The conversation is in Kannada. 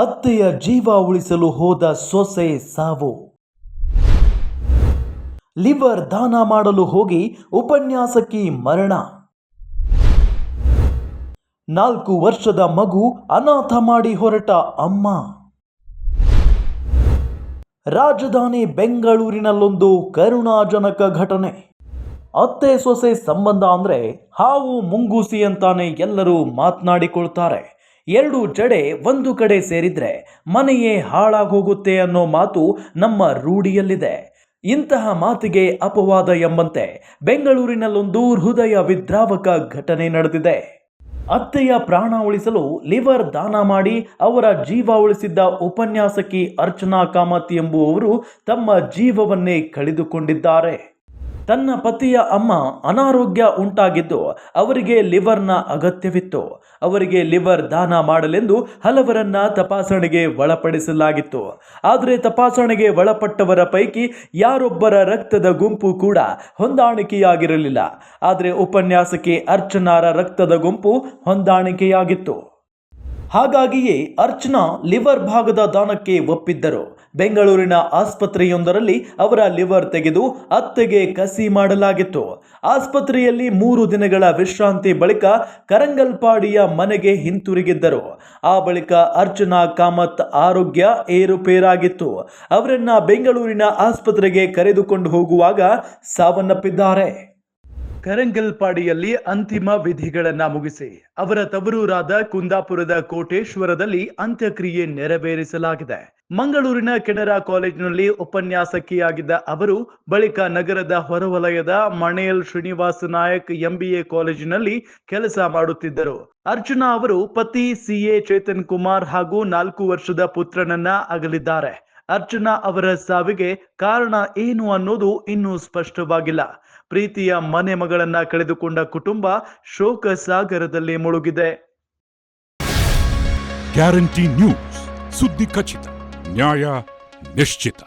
ಅತ್ತೆಯ ಜೀವ ಉಳಿಸಲು ಹೋದ ಸೊಸೆ ಸಾವು. ಲಿವರ್ ದಾನ ಮಾಡಲು ಹೋಗಿ ಉಪನ್ಯಾಸಕಿ ಮರಣ. 4 ವರ್ಷದ ಮಗು ಅನಾಥ ಮಾಡಿ ಹೊರಟ ಅಮ್ಮ. ರಾಜಧಾನಿ ಬೆಂಗಳೂರಿನಲ್ಲೊಂದು ಕರುಣಾಜನಕ ಘಟನೆ. ಅತ್ತೆ ಸೊಸೆ ಸಂಬಂಧ ಅಂದ್ರೆ ಹಾವು ಮುಂಗೂಸಿ ಅಂತಾನೆ ಎಲ್ಲರೂ ಮಾತನಾಡಿಕೊಳ್ತಾರೆ. 2 ಜಡೆ ಒಂದು ಕಡೆ ಸೇರಿದ್ರೆ ಮನೆಯೇ ಹಾಳಾಗೋಗುತ್ತೆ ಅನ್ನೋ ಮಾತು ನಮ್ಮ ರೂಢಿಯಲ್ಲಿದೆ. ಇಂತಹ ಮಾತಿಗೆ ಅಪವಾದ ಎಂಬಂತೆ ಬೆಂಗಳೂರಿನಲ್ಲೊಂದು ಹೃದಯ ವಿದ್ರಾವಕ ಘಟನೆ ನಡೆದಿದೆ. ಅತ್ತೆಯ ಪ್ರಾಣ ಉಳಿಸಲು ಲಿವರ್ ದಾನ ಮಾಡಿ ಅವರ ಜೀವ ಉಳಿಸಿದ್ದ ಉಪನ್ಯಾಸಕಿ ಅರ್ಚನಾ ಕಾಮತ್ ಎಂಬುವವರು ತಮ್ಮ ಜೀವವನ್ನೇ ಕಳೆದುಕೊಂಡಿದ್ದಾರೆ. ತನ್ನ ಪತಿಯ ಅಮ್ಮ ಅನಾರೋಗ್ಯ ಉಂಟಾಗಿದ್ದು ಅವರಿಗೆ ಲಿವರ್ನ ಅಗತ್ಯವಿತ್ತು. ಅವರಿಗೆ ಲಿವರ್ ದಾನ ಮಾಡಲೆಂದು ಹಲವರನ್ನ ತಪಾಸಣೆಗೆ ಒಳಪಡಿಸಲಾಗಿತ್ತು. ಆದರೆ ತಪಾಸಣೆಗೆ ಒಳಪಟ್ಟವರ ಪೈಕಿ ಯಾರೊಬ್ಬರ ರಕ್ತದ ಗುಂಪು ಕೂಡ ಹೊಂದಾಣಿಕೆಯಾಗಿರಲಿಲ್ಲ. ಆದರೆ ಉಪನ್ಯಾಸಕಿ ಅರ್ಚನಾರ ರಕ್ತದ ಗುಂಪು ಹೊಂದಾಣಿಕೆಯಾಗಿತ್ತು. ಹಾಗಾಗಿಯೇ ಅರ್ಚನಾ ಲಿವರ್ ಭಾಗದ ದಾನಕ್ಕೆ ಒಪ್ಪಿದ್ದರು. ಬೆಂಗಳೂರಿನ ಆಸ್ಪತ್ರೆಯೊಂದರಲ್ಲಿ ಅವರ ಲಿವರ್ ತೆಗೆದು ಅತ್ತೆಗೆ ಕಸಿ ಮಾಡಲಾಗಿತ್ತು. ಆಸ್ಪತ್ರೆಯಲ್ಲಿ 3 ದಿನಗಳ ವಿಶ್ರಾಂತಿ ಬಳಿಕ ಕರಂಗಲ್ಪಾಡಿಯ ಮನೆಗೆ ಹಿಂತಿರುಗಿದ್ದರು. ಆ ಬಳಿಕ ಅರ್ಚನಾ ಕಾಮತ್ ಆರೋಗ್ಯ ಏರುಪೇರಾಗಿತ್ತು. ಅವರನ್ನ ಬೆಂಗಳೂರಿನ ಆಸ್ಪತ್ರೆಗೆ ಕರೆದುಕೊಂಡು ಹೋಗುವಾಗ ಸಾವನ್ನಪ್ಪಿದ್ದಾರೆ. ಕರಂಗಲ್ಪಾಡಿಯಲ್ಲಿ ಅಂತಿಮ ವಿಧಿಗಳನ್ನ ಮುಗಿಸಿ ಅವರ ತವರೂರಾದ ಕುಂದಾಪುರದ ಕೋಟೇಶ್ವರದಲ್ಲಿ ಅಂತ್ಯಕ್ರಿಯೆ ನೆರವೇರಿಸಲಾಗಿದೆ. ಮಂಗಳೂರಿನ ಕೆನರಾ ಕಾಲೇಜಿನಲ್ಲಿ ಉಪನ್ಯಾಸಕಿಯಾಗಿದ್ದ ಅವರು ಬಳಿಕ ನಗರದ ಹೊರವಲಯದ ಮಣೇಲ್ ಶ್ರೀನಿವಾಸ ನಾಯಕ್ MBA ಕಾಲೇಜಿನಲ್ಲಿ ಕೆಲಸ ಮಾಡುತ್ತಿದ್ದರು. ಅರ್ಚನಾ ಅವರು ಪತಿ CA ಚೇತನ್ ಕುಮಾರ್ ಹಾಗೂ 4 ವರ್ಷದ ಪುತ್ರನನ್ನ ಅಗಲಿದ್ದಾರೆ. ಅರ್ಚನಾ ಅವರ ಸಾವಿಗೆ ಕಾರಣ ಏನು ಅನ್ನೋದು ಇನ್ನೂ ಸ್ಪಷ್ಟವಾಗಿಲ್ಲ. ಪ್ರೀತಿಯ ಮನೆ ಮಗಳನ್ನ ಕಳೆದುಕೊಂಡ ಕುಟುಂಬ ಶೋಕ ಸಾಗರದಲ್ಲಿ ಮುಳುಗಿದೆ. ಗ್ಯಾರಂಟಿ ನ್ಯೂಸ್, ಸುದ್ದಿ ಖಚಿತ, ನ್ಯಾಯ ನಿಶ್ಚಿತ.